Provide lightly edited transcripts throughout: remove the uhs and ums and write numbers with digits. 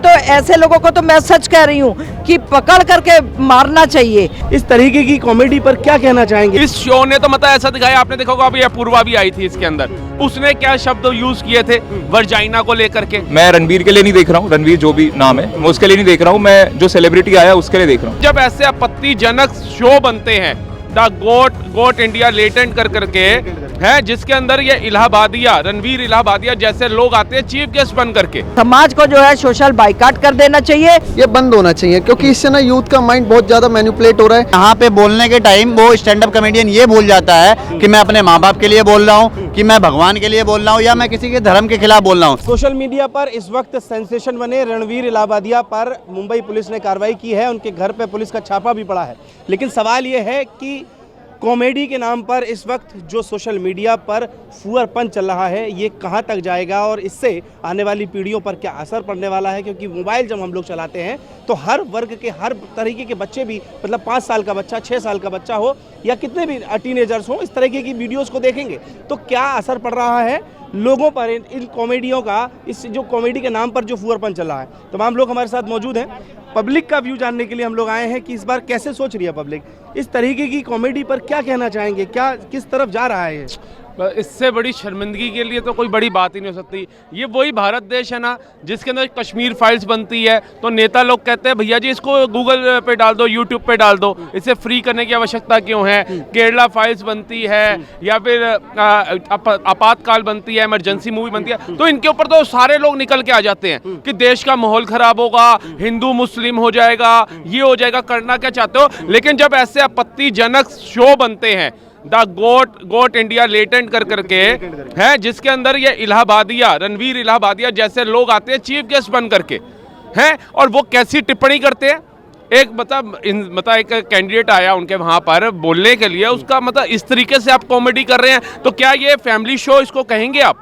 तो ऐसे लोगों को तो मैं सच कह रही हूँ कि पकड़ करके मारना चाहिए। इस तरीके की कॉमेडी पर क्या कहना चाहेंगे? इस शो ने तो मतलब ऐसा दिखाया, आपने देखा होगा अभी अपूर्वा भी आई थी इसके अंदर, उसने क्या शब्द यूज किए थे वर्जाइना को लेकर के। मैं रणवीर के लिए नहीं देख रहा हूँ, रणवीर जो भी नाम है मैं उसके लिए नहीं देख रहा हूँ, मैं जो सेलिब्रिटी आया उसके लिए देख रहा हूँ। जब ऐसे आपत्तिजनक शो बनते हैं द गोट इंडिया लेटेंट कर करके है, जिसके अंदर ये इलाहाबादिया रणवीर इलाहाबादिया जैसे लोग आते हैं चीफ गेस्ट बन करके, समाज को जो है सोशल बाइकाट कर देना चाहिए। ये बंद होना चाहिए क्योंकि इससे ना यूथ का माइंड बहुत ज्यादा मैनिपुलेट हो रहा है। यहाँ पे बोलने के टाइम वो स्टैंड अप कॉमेडियन ये भूल जाता है कि मैं अपने माँ बाप के लिए बोल रहा हूँ, कि मैं भगवान के लिए बोल रहा हूँ, या मैं किसी के धर्म के खिलाफ बोल रहा हूँ। सोशल मीडिया पर इस वक्त सेंसेशन बने रणवीर इलाहाबादिया पर मुंबई पुलिस ने कार्रवाई की है, उनके घर पे पुलिस का छापा भी पड़ा है। लेकिन सवाल ये है कि कॉमेडी के नाम पर इस वक्त जो सोशल मीडिया पर फुअरपन चल रहा है ये कहां तक जाएगा और इससे आने वाली पीढ़ियों पर क्या असर पड़ने वाला है। क्योंकि मोबाइल जब हम लोग चलाते हैं तो हर वर्ग के हर तरीके के बच्चे भी, मतलब 5 साल का बच्चा, 6 साल का बच्चा हो या कितने भी टीनेजर्स हो, इस तरीके की वीडियोज़ को देखेंगे तो क्या असर पड़ रहा है लोगों पर इन कॉमेडियों का, इस जो कॉमेडी के नाम पर जो फुअरपन चल रहा है। तमाम लोग हमारे साथ मौजूद हैं। पब्लिक का व्यू जानने के लिए हम लोग आए हैं कि इस बार कैसे सोच रही है पब्लिक, इस तरीके की कॉमेडी पर क्या कहना चाहेंगे, क्या किस तरफ जा रहा है ये? इससे बड़ी शर्मिंदगी के लिए तो कोई बड़ी बात ही नहीं हो सकती। ये वही भारत देश है ना जिसके अंदर कश्मीर फाइल्स बनती है तो नेता लोग कहते हैं भैया जी इसको गूगल पे डाल दो, यूट्यूब पे डाल दो, इसे फ्री करने की आवश्यकता क्यों है। केरला फाइल्स बनती है या फिर आपातकाल बनती है, इमरजेंसी मूवी बनती है, तो इनके ऊपर तो सारे लोग निकल के आ जाते हैं कि देश का माहौल खराब होगा, हिंदू मुस्लिम हो जाएगा, ये हो जाएगा, करना क्या चाहते हो। लेकिन जब ऐसे आपत्तिजनक शो बनते हैं द गोट इंडिया लेटेंट कर करके है, जिसके अंदर ये इलाहाबादिया रणवीर इलाहाबादिया जैसे लोग आते हैं चीफ गेस्ट बन करके हैं, और वो कैसी टिप्पणी करते हैं। एक मतलब एक कैंडिडेट आया उनके वहां पर बोलने के लिए, उसका मतलब इस तरीके से आप कॉमेडी कर रहे हैं तो क्या ये फैमिली शो इसको कहेंगे आप?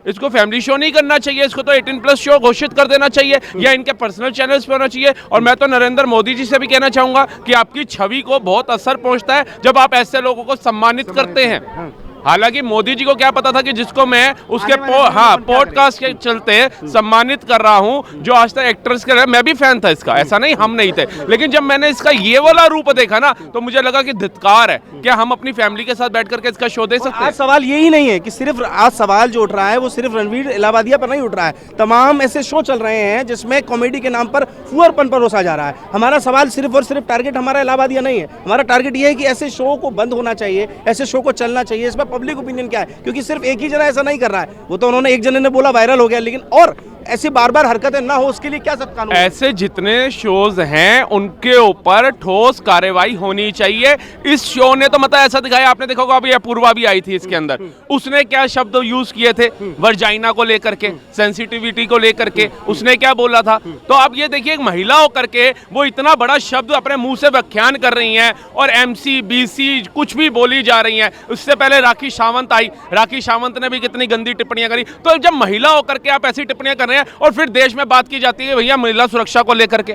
इसको फैमिली शो नहीं करना चाहिए, इसको तो 18+ शो घोषित कर देना चाहिए या इनके पर्सनल चैनल्स पे होना चाहिए। और मैं तो नरेंद्र मोदी जी से भी कहना चाहूंगा कि आपकी छवि को बहुत असर पहुंचता है जब आप ऐसे लोगों को सम्मानित करते हैं। हालांकि मोदी जी को क्या पता था कि जिसको मैं उसके पॉडकास्ट के चलते सम्मानित कर रहा हूं, जो आज तक एक्ट्रेस के, मैं भी फैन था इसका, ऐसा नहीं हम नहीं थे, लेकिन जब मैंने इसका ये वाला रूप देखा ना तो मुझे लगा कि धिक्कार है, क्या हम अपनी फैमिली के साथ बैठ करके इसका शो दे सकते हैं? आज सवाल यही नहीं है कि सिर्फ आज सवाल जो उठ रहा है वो सिर्फ रणवीर इलाहाबादिया पर नहीं उठ रहा है, तमाम ऐसे शो चल रहे हैं जिसमें कॉमेडी के नाम पर फुअरपन परोसा जा रहा है। हमारा सवाल सिर्फ और सिर्फ टारगेट हमारा इलाहाबादिया नहीं है, हमारा टारगेट ये है कि ऐसे शो को बंद होना चाहिए, ऐसे शो को चलना चाहिए। इसमें पब्लिक ओपिनियन क्या है? क्योंकि सिर्फ एक ही जना ऐसा नहीं कर रहा है, वो तो उन्होंने एक जने ने बोला वायरल हो गया, लेकिन और ऐसी बार बार हरकतें ना हो उसके लिए क्या सब कानून? ऐसे जितने शोज हैं उनके ऊपर ठोस कार्रवाई होनी चाहिए। इस शो ने तो मतलब ऐसा दिखाया, आपने देखा होगा अभी अपूर्वा भी आई थी इसके अंदर, उसने क्या शब्द यूज किए थे वर्जाइना को लेकर के, सेंसिटिविटी को लेकर के, उसने क्या बोला था। तो आप ये देखिए एक महिला होकर के वो इतना बड़ा शब्द अपने मुंह से व्याख्यान कर रही हैं और MC BC कुछ भी बोली जा रही हैं। उससे पहले राखी सावंत आई, राखी सावंत ने भी कितनी गंदी टिप्पणियां करी। तो जब महिला होकर के आप ऐसी टिप्पणियां कर रहे हैं और फिर देश में बात की जाती है भैया महिला सुरक्षा को लेकर के,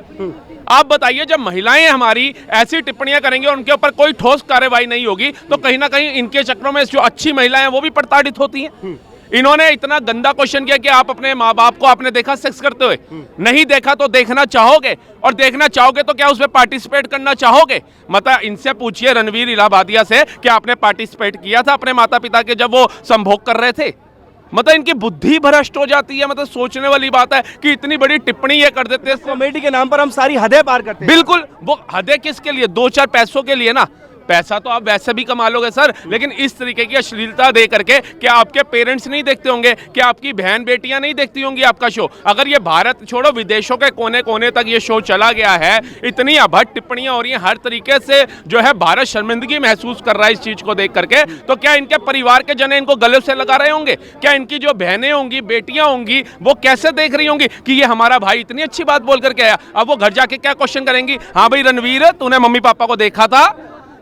आप बताइए जब महिलाएं हमारी ऐसी टिप्पणियां करेंगे और उनके ऊपर कोई ठोस कार्रवाई नहीं होगी तो कहीं ना कहीं इनके चक्रों में जो अच्छी महिलाएं हैं वो भी प्रताड़ित होती हैं। इन्होंने इतना गंदा क्वेश्चन किया कि आप अपने माँ बाप को आपने देखा सेक्स करते हुए? नहीं देखा तो देखना चाहोगे, और देखना चाहोगे तो क्या उसमें पार्टिसिपेट करना चाहोगे? मतलब इनसे पूछिए रणवीर इलाहाबादिया से कि आपने पार्टिसिपेट किया था अपने माता पिता के जब वो संभोग कर रहे थे? मतलब इनकी बुद्धि भ्रष्ट हो जाती है। मतलब सोचने वाली बात है कि इतनी बड़ी टिप्पणी ये कर देते हैं। कॉमेडी के नाम पर हम सारी हदें पार करते हैं। बिल्कुल, वो हदें किसके लिए? 2-4 पैसों के लिए ना। पैसा तो आप वैसे भी कमा लोगे सर, लेकिन इस तरीके की अश्लीलता दे करके क्या आपके पेरेंट्स नहीं देखते होंगे? क्या आपकी बहन बेटियां नहीं देखती होंगी आपका शो? अगर ये भारत छोड़ो विदेशों के कोने कोने तक ये शो चला गया है, इतनी अभद्र टिप्पणियां हो रही हैं, हर तरीके से जो है भारत शर्मिंदगी महसूस कर रहा है इस चीज को देख करके, तो क्या इनके परिवार के जने इनको गले से लगा रहे होंगे? क्या इनकी जो बहनें होंगी, बेटियां होंगी, वो कैसे देख रही होंगी कि ये हमारा भाई इतनी अच्छी बात बोल करके आया? अब वो घर जाके क्या क्वेश्चन करेंगी? हाँ भाई रणवीर, तूने मम्मी पापा को देखा था?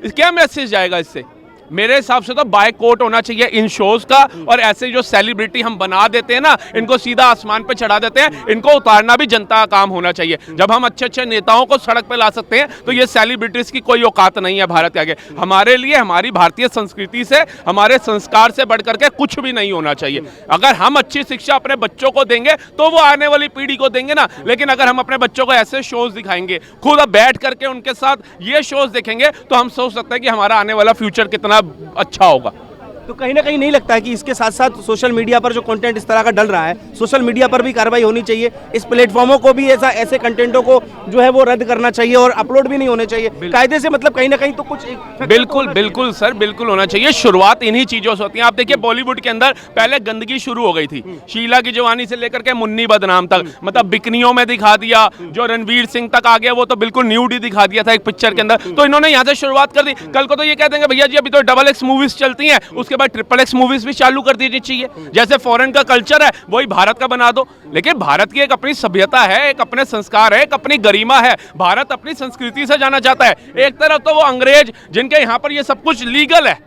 क्या मैसेज जाएगा इससे? मेरे हिसाब से तो बायकॉट होना चाहिए इन शोज का, और ऐसे जो सेलिब्रिटी हम बना देते हैं ना, इनको सीधा आसमान पे चढ़ा देते हैं, इनको उतारना भी जनता का काम होना चाहिए। जब हम अच्छे अच्छे नेताओं को सड़क पे ला सकते हैं तो ये सेलिब्रिटीज की कोई औकात नहीं है भारत के आगे। हमारे लिए हमारी भारतीय संस्कृति से, हमारे संस्कार से बढ़ करके कुछ भी नहीं होना चाहिए। अगर हम अच्छी शिक्षा अपने बच्चों को देंगे तो वो आने वाली पीढ़ी को देंगे ना, लेकिन अगर हम अपने बच्चों को ऐसे शोज दिखाएंगे, खुद अब बैठ करके उनके साथ ये शोज देखेंगे, तो हम सोच सकते हैं कि हमारा आने वाला फ्यूचर कितना अच्छा होगा। तो कहीं ना कहीं नहीं लगता है कि इसके साथ साथ सोशल मीडिया पर जो कंटेंट इस तरह का डल रहा है, सोशल मीडिया पर भी कार्रवाई होनी चाहिए, इस प्लेटफॉर्मों को भी ऐसे कंटेंटों को जो है वो रद्द करना चाहिए और अपलोड भी नहीं होने चाहिए कायदे से, मतलब कहीं ना कहीं तो कुछ बिल्कुल बिल्कुल सर, बिल्कुल होना चाहिए। शुरुआत इन्हीं चीजों से होती है। आप देखिए बॉलीवुड के अंदर पहले गंदगी शुरू हो गई थी, शीला की जवानी से लेकर के मुन्नी बदनाम तक, मतलब बिकनियों में दिखा दिया, जो रणवीर सिंह तक आ गया वो तो बिल्कुल न्यूड ही दिखा दिया था एक पिक्चर के अंदर। तो इन्होंने यहाँ से शुरुआत कर दी, कल को तो ये कह देंगे भैया जी अभी तो XX मूवीज चलती हैं, उसके बाद XXX मूवीज भी चालू कर दीजिए चाहिए। जैसे फॉरेन का कल्चर है वही भारत का बना दो, लेकिन भारत की एक अपनी सभ्यता है, एक अपने संस्कार है, एक अपनी गरिमा है। भारत अपनी संस्कृति से जाना चाहता है। एक तरफ तो वो अंग्रेज जिनके यहाँ पर ये सब कुछ लीगल है,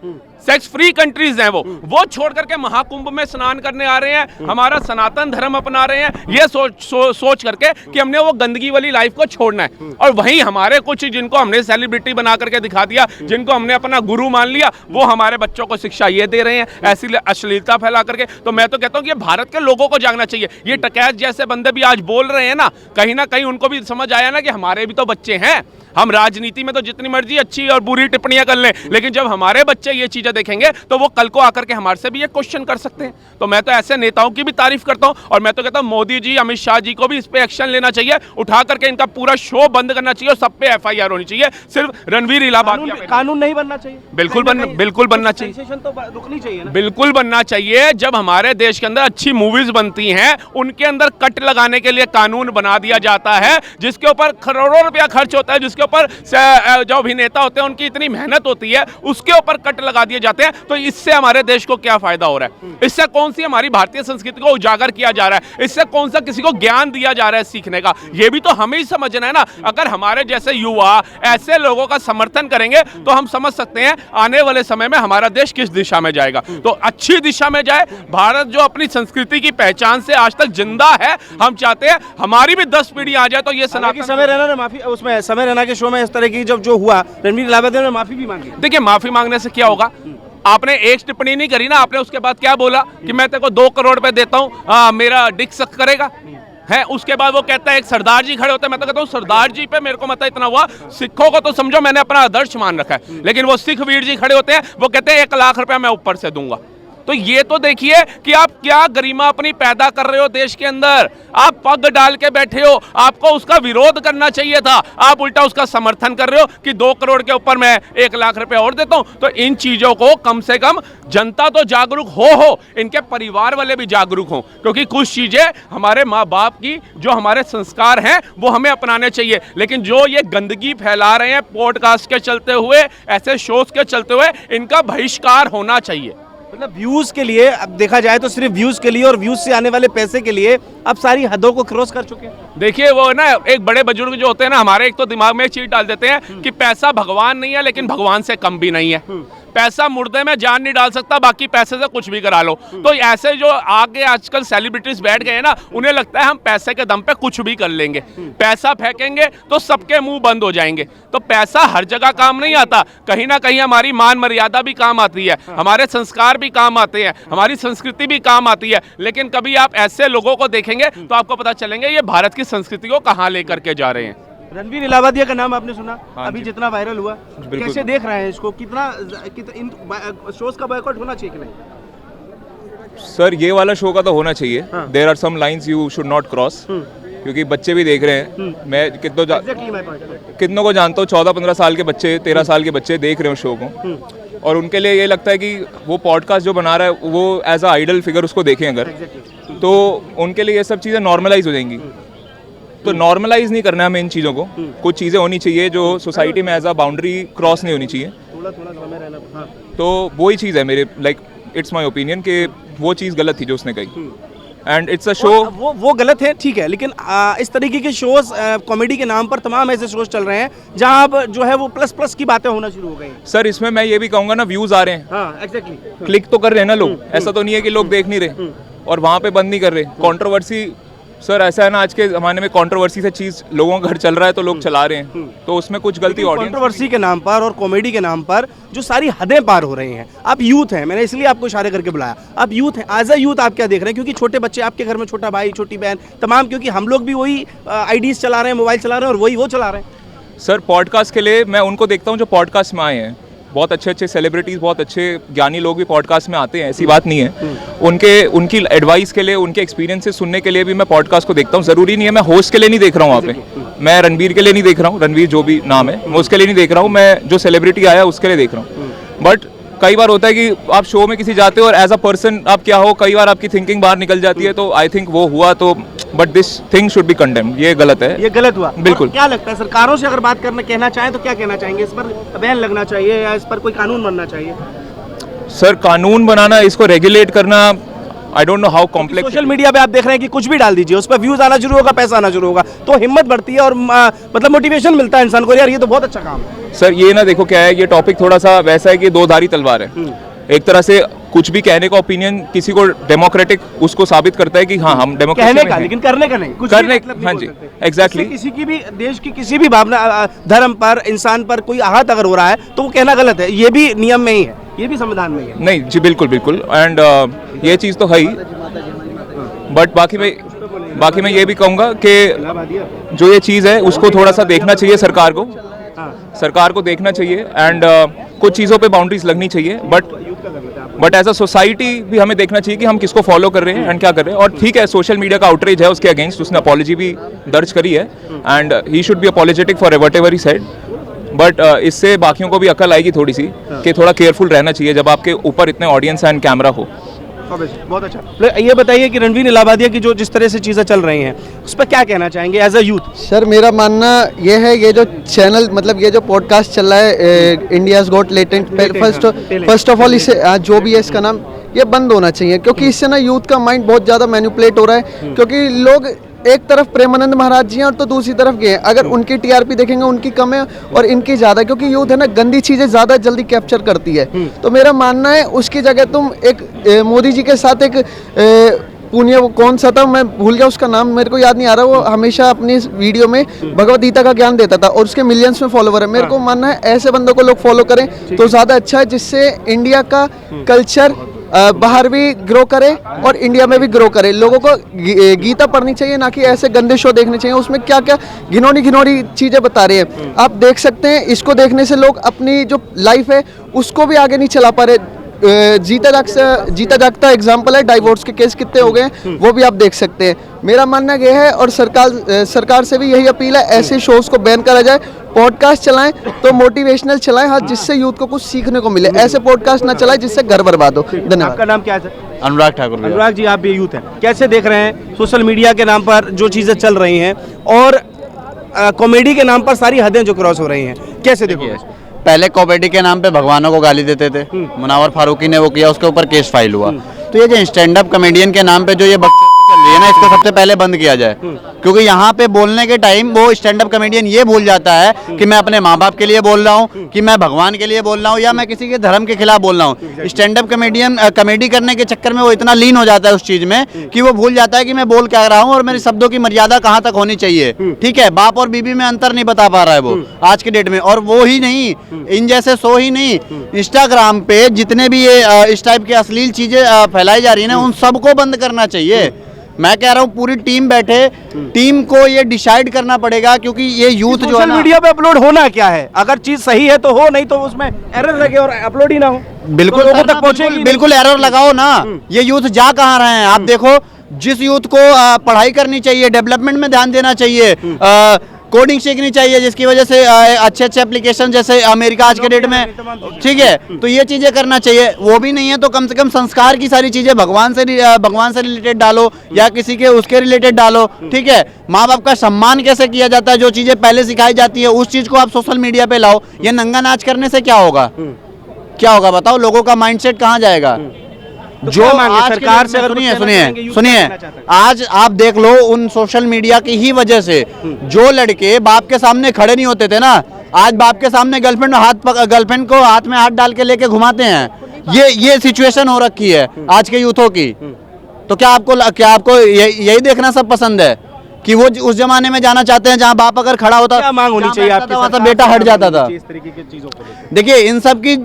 सेक्स फ्री कंट्रीज हैं, वो छोड़ करके महाकुंभ में स्नान करने आ रहे हैं, हमारा सनातन धर्म अपना रहे हैं, ये सोच करके कि हमने वो गंदगी वाली लाइफ को छोड़ना है। और वहीं हमारे कुछ जिनको हमने सेलिब्रिटी बना करके दिखा दिया, जिनको हमने अपना गुरु मान लिया, वो हमारे बच्चों को शिक्षा ये दे रहे हैं ऐसी अश्लीलता फैला करके। तो मैं तो कहता हूँ कि भारत के लोगों को जागना चाहिए। ये टकैत जैसे बंदे भी आज बोल रहे हैं ना कहीं उनको भी समझ आया ना कि हमारे भी तो बच्चे हैं। हम राजनीति में तो जितनी मर्जी अच्छी और बुरी टिप्पणियां कर लें, लेकिन जब हमारे बच्चे ये चीजें देखेंगे तो वो कल को आकर के हमारे से भी ये क्वेश्चन कर सकते हैं। तो मैं तो ऐसे नेताओं की भी तारीफ करता हूं, और मैं तो कहता हूं मोदी जी, अमित शाह जी को भी इस पे एक्शन लेना चाहिए, उठा करके इनका पूरा शो बंद करना चाहिए और सब पे FIR होनी चाहिए। सिर्फ रणवीर इलाहाबादी कानून नहीं बनना चाहिए, बिल्कुल बनना चाहिए, तो रुकनी चाहिए ना? बिल्कुल बनना चाहिए। जब हमारे देश के अंदर अच्छी मूवीज बनती हैं, उनके अंदर कट लगाने के लिए कानून बना दिया जाता है, जिसके ऊपर करोड़ों रुपया खर्च होता है, जिसके ऊपर जो अभिनेता होते हैं उनकी इतनी मेहनत होती है, उसके ऊपर कट लगा दिए जाते हैं। तो इससे हमारे देश को क्या फायदा हो रहा है? इससे कौन सी हमारी भारतीय संस्कृति को उजागर किया जा रहा है? इससे कौन सा किसी को ज्ञान दिया जा रहा है सीखने का? ये भी तो हमें ही समझना है ना। अगर हमारे जैसे युवा ऐसे लोगों का समर्थन करेंगे तो हम समझ सकते हैं आने वाले समय में हमारा देश किस दिशा में जाएगा। तो अच्छी दिशा में जाए। भारत जो अपनी संस्कृति की पहचान से आज तक जिंदा है, हम चाहते हैं हमारी भी 10 पीढ़ी आ जाए। तो ये सनातन समय रैना ने माफी, उसमें समय रैना के शो में इस तरह की जब जो हुआ, रणवीर इलाहाबादी ने माफी भी मांगी। देखिए माफी मांगने से क्या होगा? आपने एक टिप्पणी नहीं करी ना, आपने उसके बाद क्या बोला कि मैं तेरे को 2 करोड़ रुपए देता हूं, मेरा डिक सक करेगा है। उसके बाद वो कहता है एक सरदार जी खड़े होते हैं। मैं तो कहता हूँ सरदार जी पे मेरे को मतलब इतना हुआ, सिखों को तो समझो मैंने अपना आदर्श मान रखा है, लेकिन वो सिख वीर जी खड़े होते हैं, वो कहते हैं 1 लाख रुपया मैं ऊपर से दूंगा। तो ये तो देखिए कि आप क्या गरिमा अपनी पैदा कर रहे हो देश के अंदर। आप पग डाल के बैठे हो, आपको उसका विरोध करना चाहिए था, आप उल्टा उसका समर्थन कर रहे हो कि 2 करोड़ के ऊपर मैं 1 लाख रुपए और देता हूं। तो इन चीजों को कम से कम जनता तो जागरूक हो, इनके परिवार वाले भी जागरूक हो, क्योंकि कुछ चीजें हमारे माँ बाप की जो हमारे संस्कार हैं वो हमें अपनाने चाहिए। लेकिन जो ये गंदगी फैला रहे हैं पॉडकास्ट के चलते हुए, ऐसे शोज के चलते हुए, इनका बहिष्कार होना चाहिए। मतलब व्यूज के लिए, अब देखा जाए तो सिर्फ व्यूज के लिए और व्यूज से आने वाले पैसे के लिए अब सारी हदों को क्रॉस कर चुके हैं। देखिए वो ना एक बड़े बुजुर्ग जो होते हैं ना हमारे, एक तो दिमाग में एक चीज डाल देते हैं कि पैसा भगवान नहीं है, लेकिन भगवान से कम भी नहीं है। पैसा मुर्दे में जान नहीं डाल सकता, बाकी पैसे से कुछ भी करा लो। तो ऐसे जो आगे आजकल सेलिब्रिटीज बैठ गए ना, उन्हें लगता है हम पैसे के दम पे कुछ भी कर लेंगे, पैसा फेंकेंगे तो सबके मुंह बंद हो जाएंगे। तो पैसा हर जगह काम नहीं आता, कहीं ना कहीं हमारी मान मर्यादा भी काम आती है, हमारे संस्कार भी काम आते हैं, हमारी संस्कृति भी काम आती है। लेकिन कभी आप ऐसे लोगों को देखेंगे तो आपको पता चलेंगे ये भारत की संस्कृति को कहाँ लेकर के जा रहे हैं। रणवीर इलाहाबादी का नाम आपने सुना? हाँ अभी जी। जितना वायरल हुआ, बिल्कुल। कैसे देख रहे हैं इसको? कितना इन शोज का बॉयकॉट होना चाहिए कि नहीं? सर ये वाला शो का तो होना चाहिए। हाँ। There are some lines you should not cross, क्योंकि बच्चे भी देख रहे हैं। मैं Exactly my point. कितनों को जानता हूँ, 14-15 साल के बच्चे, 13 साल के बच्चे देख रहे हैं उस शो को, और उनके लिए ये लगता है कि वो पॉडकास्ट जो बना रहा है वो एज अ आइडल फिगर उसको देखें अगर, तो उनके लिए ये सब चीज़ें नॉर्मलाइज हो जाएंगी। तो नॉर्मलाइज नहीं करना है हमें इन चीज़ों को। कुछ चीज़ें होनी चाहिए जो सोसाइटी में एज अ बाउंड्री क्रॉस नहीं होनी चाहिए। थोड़ा समय रहना। हाँ। तो वही चीज़ है मेरे, लाइक इट्स माय ओपिनियन कि वो चीज़ गलत थी जो उसने कही। And it's a show. वो गलत है, ठीक है, लेकिन इस तरीके के शोज कॉमेडी के नाम पर तमाम ऐसे शोज चल रहे हैं जहां अब जो है वो प्लस प्लस की बातें होना शुरू हो गई हैं। सर इसमें मैं ये भी कहूंगा ना, व्यूज आ रहे हैं, हाँ एग्जैक्टली, क्लिक तो कर रहे हैं ना लोग, ऐसा तो नहीं है कि लोग देख नहीं रहे और वहां पे बंद नहीं कर रहे। कंट्रोवर्सी सर ऐसा है ना, आज के ज़माने में कंट्रोवर्सी से चीज़ लोगों का घर चल रहा है तो लोग चला रहे हैं, तो उसमें कुछ गलती ऑडियंस। कंट्रोवर्सी के नाम पर और कॉमेडी के नाम पर जो सारी हदें पार हो रही हैं। आप यूथ हैं, मैंने इसलिए आपको इशारे करके बुलाया, आप यूथ हैं, एज अ यूथ आप क्या देख रहे हैं? क्योंकि छोटे बच्चे आपके घर में, छोटा भाई छोटी बहन तमाम, क्योंकि हम लोग भी वही आईडीज चला रहे हैं, मोबाइल चला रहे हैं और वही वो चला रहे हैं। सर पॉडकास्ट के लिए मैं उनको देखता हूँ जो पॉडकास्ट में आए हैं, बहुत अच्छे अच्छे सेलिब्रिटीज़, बहुत अच्छे ज्ञानी लोग भी पॉडकास्ट में आते हैं, ऐसी बात नहीं है। उनकी एडवाइस के लिए, उनके एक्सपीरियंसेस सुनने के लिए भी मैं पॉडकास्ट को देखता हूँ। ज़रूरी नहीं है मैं होस्ट के लिए नहीं देख रहा हूँ वहाँ पे, मैं रणवीर के लिए नहीं देख रहा हूँ, रणवीर जो भी नाम है मैं उसके लिए नहीं देख रहा हूँ, मैं जो सेलिब्रिटी आया उसके लिए देख रहा हूँ। बट कई बार होता है कि आप शो में किसी जाते हो और एज अ पर्सन आप क्या हो, कई बार आपकी थिंकिंग बाहर निकल जाती है, तो आई थिंक वो हुआ तो, but this thing should be condemned, ये गलत है, ये गलत हुआ बिल्कुल। क्या लगता है सरकारों से अगर बात करना कहना चाहें तो क्या कहना चाहेंगे? इस पर बैन लगना चाहिए या इस पर कोई कानून बनना चाहिए? सर कानून बनाना, इसको रेगुलेट करना, I don't know how complex. Social media पे आप देख रहे हैं कि कुछ भी डाल दीजिए, उस पर व्यूज आना शुरू होगा, पैसा आना शुरू होगा, तो हिम्मत बढ़ती है और मतलब मोटिवेशन मिलता है इंसान को, यार ये तो बहुत अच्छा काम है। सर ये ना देखो क्या है, ये टॉपिक थोड़ा सा वैसा है कि दो धारी तलवार है। एक तरह से कुछ भी कहने का ओपिनियन किसी को डेमोक्रेटिक उसको साबित करता है कि हाँ हम डेमोक्रेसी कहने में का, हैं। लेकिन करने का नहीं, कुछ करने, भी मतलब हाँ नहीं जी, बोल सकते। एग्जैक्टली। इससे किसी की भी देश की किसी भी भावना, धर्म पर, इंसान पर कोई आहत अगर हो रहा है तो वो कहना गलत है, ये भी नियम में ही है, ये भी संविधान में ही है। नहीं जी बिल्कुल बिल्कुल, एंड ये चीज़ तो है ही, बट बाकी मैं ये भी कहूँगा कि जो ये चीज़ है उसको थोड़ा सा देखना चाहिए सरकार को देखना चाहिए, एंड कुछ चीज़ों पे बाउंड्रीज लगनी चाहिए, बट एज अ सोसाइटी भी हमें देखना चाहिए कि हम किसको फॉलो कर रहे हैं एंड क्या कर रहे हैं। और ठीक है सोशल मीडिया का आउटरीच है, उसके अगेंस्ट उसने अपॉलॉजी भी दर्ज करी है, and he should be apologetic for whatever he said, but इससे बाकियों को भी अकल आएगी थोड़ी सी कि थोड़ा केयरफुल रहना चाहिए जब आपके ऊपर इतने ऑडियंस एंड कैमरा हो। बहुत अच्छा। ये बताइए कि रणवीर इलाहाबादिया की जो जिस तरह से चीज़ें चल रही हैं उस पर क्या कहना चाहेंगे एज अ यूथ? सर मेरा मानना ये है, ये जो चैनल मतलब ये जो पॉडकास्ट चल रहा है India's got latent, first of all इसे जो भी है इसका नाम, ये बंद होना चाहिए, क्योंकि इससे ना यूथ का माइंड बहुत ज़्यादा मैनिपुलेट हो रहा है। क्योंकि लोग एक तरफ प्रेमानंद महाराज जी हैं और तो दूसरी तरफ ये हैं, अगर उनकी टीआरपी देखेंगे उनकी कम है और इनकी ज़्यादा, क्योंकि यूथ है ना गंदी चीज़ें ज़्यादा जल्दी कैप्चर करती है। तो मेरा मानना है उसकी जगह तुम एक मोदी जी के साथ एक पुण्य, वो कौन सा था मैं भूल गया उसका नाम, मेरे को याद नहीं आ रहा, वो हमेशा अपनी वीडियो में भगवद गीता का ज्ञान देता था और उसके मिलियंस में फॉलोवर है। मेरे को मानना है ऐसे बंदों को लोग फॉलो करें तो ज़्यादा अच्छा है, जिससे इंडिया का कल्चर बाहर भी ग्रो करे और इंडिया में भी ग्रो करे। लोगों को गीता पढ़नी चाहिए, ना कि ऐसे गंदे शो देखने चाहिए, उसमें क्या क्या घिनौनी चीज़ें बता रहे हैं। आप देख सकते हैं इसको देखने से लोग अपनी जो लाइफ है उसको भी आगे नहीं चला पा रहे। जीता जागता एग्जाम्पल है, डाइवोर्स के केस कितने हो गए हैं वो भी आप देख सकते हैं। मेरा मानना यह है और सरकार से भी यही अपील है, ऐसे शोज को बैन करा जाए, पॉडकास्ट चलाएं तो मोटिवेशनल चलाएं, हाँ, जिससे यूथ को कुछ सीखने को मिले। ऐसे पॉडकास्ट ना चलाएं जिससे घर बर्बाद हो। धन्यवाद। आपका नाम क्या है? अनुराग ठाकुर। अनुराग जी, आप भी यूथ हैं, कैसे देख रहे हैं सोशल मीडिया के नाम पर जो चीज़ें चल रही हैं और कॉमेडी के नाम पर सारी हदें जो क्रॉस हो रही हैं, कैसे देखोगे? पहले कॉमेडी के नाम पे भगवानों को गाली देते थे, मुनावर फारूकी ने वो किया, उसके ऊपर केस फाइल हुआ। तो ये जो स्टैंड अप कॉमेडियन के नाम पे जो ये बकचोदी चल रही है ना, इसको सबसे पहले बंद किया जाए। क्योंकि यहाँ पे बोलने के टाइम वो स्टैंड अप कॉमेडियन ये भूल जाता है कि मैं अपने माँ बाप के लिए बोल रहा हूँ, कि मैं भगवान के लिए बोल रहा हूँ, या मैं किसी के धर्म के खिलाफ बोल रहा हूँ। स्टैंड अप कॉमेडियन कॉमेडी करने के चक्कर में वो इतना लीन हो जाता है उस चीज में कि वो भूल जाता है कि मैं बोल क्या रहा हूँ और मेरे शब्दों की मर्यादा कहाँ तक होनी चाहिए। ठीक है, बाप और बीबी में अंतर नहीं बता पा रहा है वो आज के डेट में। और वो ही नहीं, इन जैसे शो ही नहीं, इंस्टाग्राम पे जितने भी ये इस टाइप की अश्लील चीजें फैलाई जा रही है ना, उन सबको बंद करना चाहिए। मैं कह रहा हूँ पूरी टीम बैठे, टीम को ये डिसाइड करना पड़ेगा, क्योंकि ये यूथ जो है सोशल मीडिया पे अपलोड होना क्या है, अगर चीज सही है तो हो, नहीं तो उसमें एरर लगे और अपलोड ही ना हो। बिल्कुल, तो लोगों तक पहुंचेगी। बिल्कुल एरर लगाओ ना। ये यूथ जा कहाँ रहे हैं आप देखो। जिस यूथ को पढ़ाई करनी चाहिए, डेवलपमेंट में ध्यान देना चाहिए, कोडिंग सीखनी चाहिए, जिसकी वजह से अच्छे अच्छे एप्लीकेशन जैसे अमेरिका आज के डेट में, ठीक है, तो ये चीजें करना चाहिए। वो भी नहीं है तो कम से कम संस्कार की सारी चीजें भगवान से रिलेटेड डालो या किसी के उसके रिलेटेड डालो। ठीक है, माँ बाप का सम्मान कैसे किया जाता है, जो चीजें पहले सिखाई जाती है उस चीज को आप सोशल मीडिया पे लाओ। ये नंगा नाच करने से क्या होगा, क्या होगा बताओ, लोगों का माइंडसेट कहाँ जाएगा। तो जो क्या मांगे आज के सरकार डेट से? में- अगर कुछ सुनिए कहना सुनिए चाहेंगे, यूथ सुनिए क्या कहना चाहता है? आज आप देख लो उन सोशल मीडिया की ही वजह से जो लड़के बाप के सामने खड़े नहीं होते थे ना, आज बाप के सामने गर्लफ्रेंड को हाथ में हाथ डाल के लेके घुमाते हैं। ये सिचुएशन हो रखी है आज के यूथों की। तो क्या आपको यही देखना सब पसंद है कि वो उस जमाने में जाना चाहते हैं जहां बाप अगर खड़ा होता, क्या मांग होनी जहां चाहिए बैठता आपकी था, वहां से सरकार बेटा से? हट क्या जाता मांग होनी था। चाहिए इस तरीके की चीजों को लेकर? देखिए इन सब की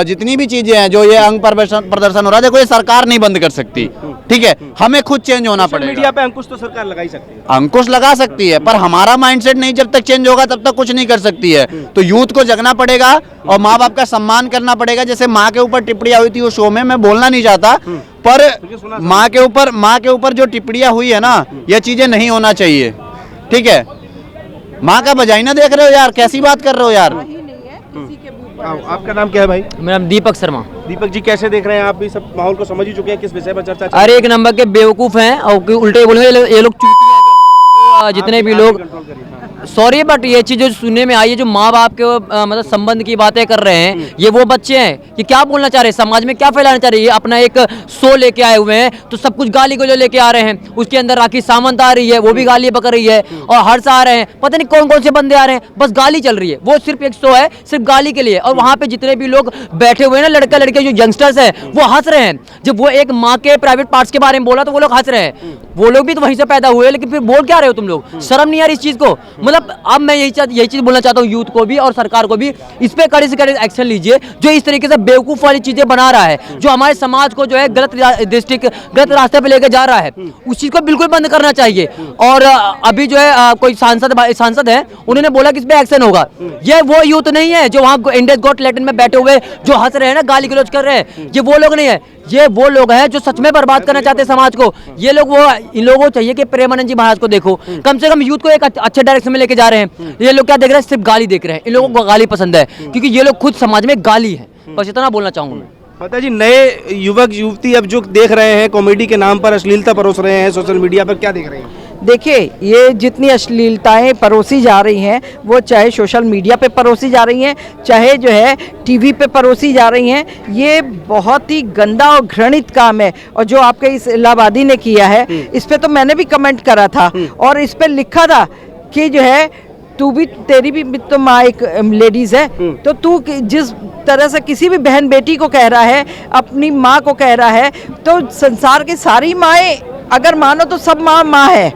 जितनी भी चीजें हैं जो ये अंग प्रदर्शन हो रहा है, देखो ये सरकार नहीं बंद कर सकती, ठीक है, हमें खुद चेंज होना सोशल पड़ेगा। मीडिया पे अंकुश तो सरकार लगा ही सकती है। अंकुश लगा सकती है, पर हमारा माइंडसेट नहीं, जब तक चेंज होगा तब तक कुछ नहीं कर सकती है। तो यूथ को जगना पड़ेगा और माँ बाप का सम्मान करना पड़ेगा। जैसे माँ के ऊपर टिप्पणियां हुई थी उस शो में, मैं बोलना नहीं चाहता, पर माँ के ऊपर जो टिप्पणियां हुई है ना, ये चीजें नहीं होना चाहिए, ठीक है। माँ का वजाइना देख रहे हो यार, कैसी बात कर रहे हो यार। आपका नाम क्या है भाई? मेरा नाम दीपक शर्मा। दीपक जी, कैसे देख रहे हैं आप? भी सब माहौल को समझ ही चुके हैं, किस विषय पर चर्चा चल अरे एक नंबर के बेवकूफ़ हैं और उल्टे बोलेंगे ये लोग चूतिया हैं जो जितने भी लोग, सॉरी बट ये चीज़ जो सुनने में आई है, जो माँ बाप के मतलब संबंध की बातें कर रहे हैं, ये वो बच्चे हैं कि क्या बोलना चाह रहे हैं, समाज में क्या फैलाना चाह रहे हैं। ये अपना एक शो लेके आए हुए हैं तो सब कुछ गाली को जो लेके आ रहे हैं। उसके अंदर राखी सावंत आ रही है, वो भी गाली पकड़ रही है, और हर्ष आ रहे हैं, पता नहीं कौन कौन से बंदे आ रहे हैं, बस गाली चल रही है। वो सिर्फ एक शो है, सिर्फ गाली के लिए। और वहाँ पे जितने भी लोग बैठे हुए हैं ना, लड़का लड़के जो यंगस्टर्स हैं, वो हंस रहे हैं। जब वो एक माँ के प्राइवेट पार्ट्स के बारे में बोला तो वो लोग हंस रहे हैं। वो लोग भी तो वहीं से पैदा हुए, लेकिन फिर बोल क्या रहे हो तुम लोग? शर्म नहीं आ रही इस चीज़ को? मतलब अब मैं यही चीज़ बोलना चाहता हूँ यूथ को भी और सरकार को भी, इस पे कड़े से कड़े एक्शन लीजिए। जो इस तरीके से बेवकूफ़ वाली चीज़ें बना रहा है, जो हमारे समाज को जो है गलत रास्ते पे लेके जा रहा है, उस चीज़ को बिल्कुल बंद करना चाहिए। और अभी जो है कोई सांसद है, उन्होंने बोला कि इस पे एक्शन होगा। ये वो यूथ नहीं है जो वहाँ इंडियन गॉट लैटिन में बैठे हुए जो हंस रहे हैं ना, गाली गलौज कर रहे हैं, ये वो लोग नहीं है। ये वो लोग हैं जो सच में बर्बाद करना चाहते हैं समाज को। ये लोग इन लोगों को चाहिए कि प्रेमानंद जी महाराज को देखो, कम से कम यूथ को एक अच्छे डायरेक्शन में लेके जा रहे हैं। ये लोग क्या देख रहे हैं? सिर्फ गाली देख रहे हैं। इन लोगों को गाली पसंद है क्योंकि ये लोग खुद समाज में गाली है। बस इतना बोलना चाहूंगा मैं। पता जी, नए युवक युवती अब जो देख रहे हैं, कॉमेडी के नाम पर अश्लीलता परोस रहे हैं सोशल मीडिया पर, क्या देख रहे हैं? देखिए, ये जितनी अश्लीलताएं परोसी जा रही हैं, वो चाहे सोशल मीडिया पे परोसी जा रही हैं, चाहे जो है टीवी पे परोसी जा रही हैं, ये बहुत ही गंदा और घृणित काम है। और जो आपके इस इलाहाबादी ने किया है, इस पे तो मैंने भी कमेंट करा था और इस पे लिखा था कि जो है तेरी भी तो माँ एक लेडीज है, तो तू जिस तरह से किसी भी बहन बेटी को कह रहा है, अपनी माँ को कह रहा है, तो संसार की सारी माएँ अगर मानो तो सब माँ है,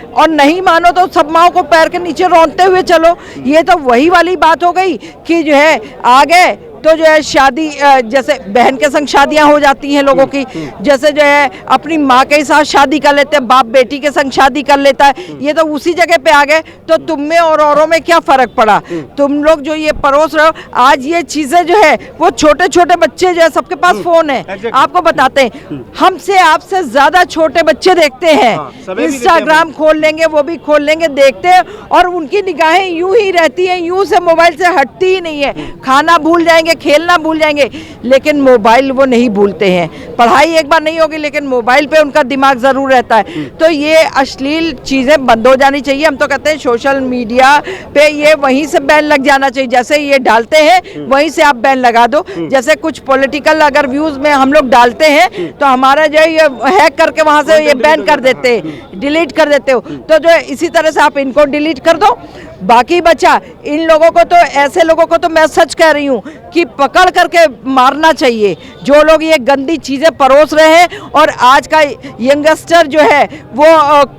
और नहीं मानो तो सब माँ को पैर के नीचे रौंदते हुए चलो। ये तो वही वाली बात हो गई कि जो है आगे तो जो है शादी, जैसे बहन के संग शादियां हो जाती हैं लोगों की, जैसे जो है अपनी माँ के साथ शादी कर लेते हैं, बाप बेटी के संग शादी कर लेता है, ये तो उसी जगह पे आ गए। तो तुम में और औरों में क्या फर्क पड़ा? तुम लोग जो ये परोस रहे हो, आज ये चीजें जो है वो छोटे छोटे बच्चे जो है, सबके पास फोन है, आपको बताते हैं, हमसे आपसे ज्यादा छोटे बच्चे देखते हैं। इंस्टाग्राम खोल लेंगे, वो भी खोल लेंगे, देखते हैं, और उनकी निगाहें यूं ही रहती हैं, यूं से मोबाइल से हटती ही नहीं है। खाना भूल जाएंगे, खेलना भूल जाएंगे, लेकिन मोबाइल वो नहीं भूलते हैं। पढ़ाई एक बार नहीं होगी, लेकिन मोबाइल पे उनका दिमाग जरूर रहता है। तो ये अश्लील चीजें बंद हो जानी चाहिए। हम तो कहते हैं सोशल मीडिया पे ये वहीं से बैन लग जाना चाहिए, जैसे ये डालते हैं वहीं से आप बैन लगा दो। जैसे कुछ पॉलिटिकल अगर व्यूज में हम लोग डालते हैं तो हमारा जो है ये हैक करके वहां से ये बैन कर देते हैं, डिलीट कर देते हो। तो जो है इसी तरह से आप इनको डिलीट कर दो। बाकी बचा इन लोगों को, तो ऐसे लोगों को तो मैं सच कह रही हूँ कि पकड़ करके मारना चाहिए, जो लोग ये गंदी चीज़ें परोस रहे हैं। और आज का यंगस्टर जो है वो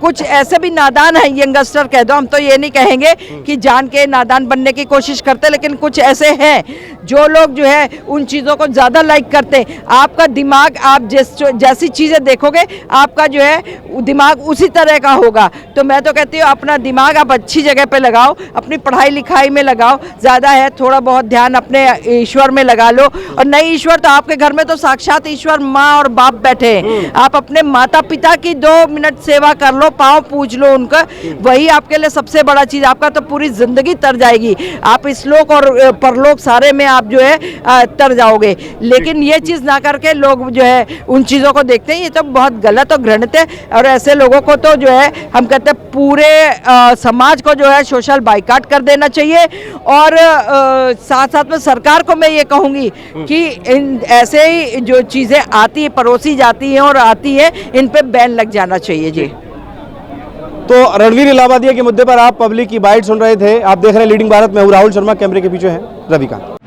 कुछ ऐसे भी नादान है, यंगस्टर कह दो, हम तो ये नहीं कहेंगे कि जान के नादान बनने की कोशिश करते, लेकिन कुछ ऐसे हैं जो लोग जो है उन चीज़ों को ज़्यादा लाइक करते हैं। आपका दिमाग, आप जैसी चीज़ें देखोगे आपका जो है दिमाग उसी तरह का होगा। तो मैं तो कहती हूँ अपना दिमाग आप अच्छी जगह पे लगाओ, अपनी पढ़ाई लिखाई में लगाओ, ज़्यादा है थोड़ा बहुत ध्यान अपने ईश्वर में लगा लो। और नहीं ईश्वर तो आपके घर में तो साक्षात ईश्वर माँ और बाप बैठे हैं। आप अपने माता पिता की 2 मिनट सेवा कर लो, पाँव पूज लो उनका, वही आपके लिए सबसे बड़ा चीज़। आपका तो पूरी जिंदगी तर जाएगी, आप इस लोक और परलोक सारे में आप जो है तर जाओगे। लेकिन ये चीज़ ना करके लोग जो है उन चीज़ों को देखते हैं, ये तो बहुत गलत और घृणित है। और ऐसे लोगों को तो जो है हम कहते हैं पूरे समाज को जो है सोशल बाइकाट कर देना चाहिए। और साथ साथ में सरकार को मैं ये कहूँगी कि इन ऐसे ही जो चीज़ें आती है, परोसी जाती हैं और आती है, इन पे बैन लग जाना चाहिए जी। तो रणवीर इलाहाबादिया के मुद्दे पर आप पब्लिक की बाइट सुन रहे थे। आप देख रहे हैं लीडिंग भारत, मैं हूं राहुल शर्मा, कैमरे के पीछे हैं रविकांत।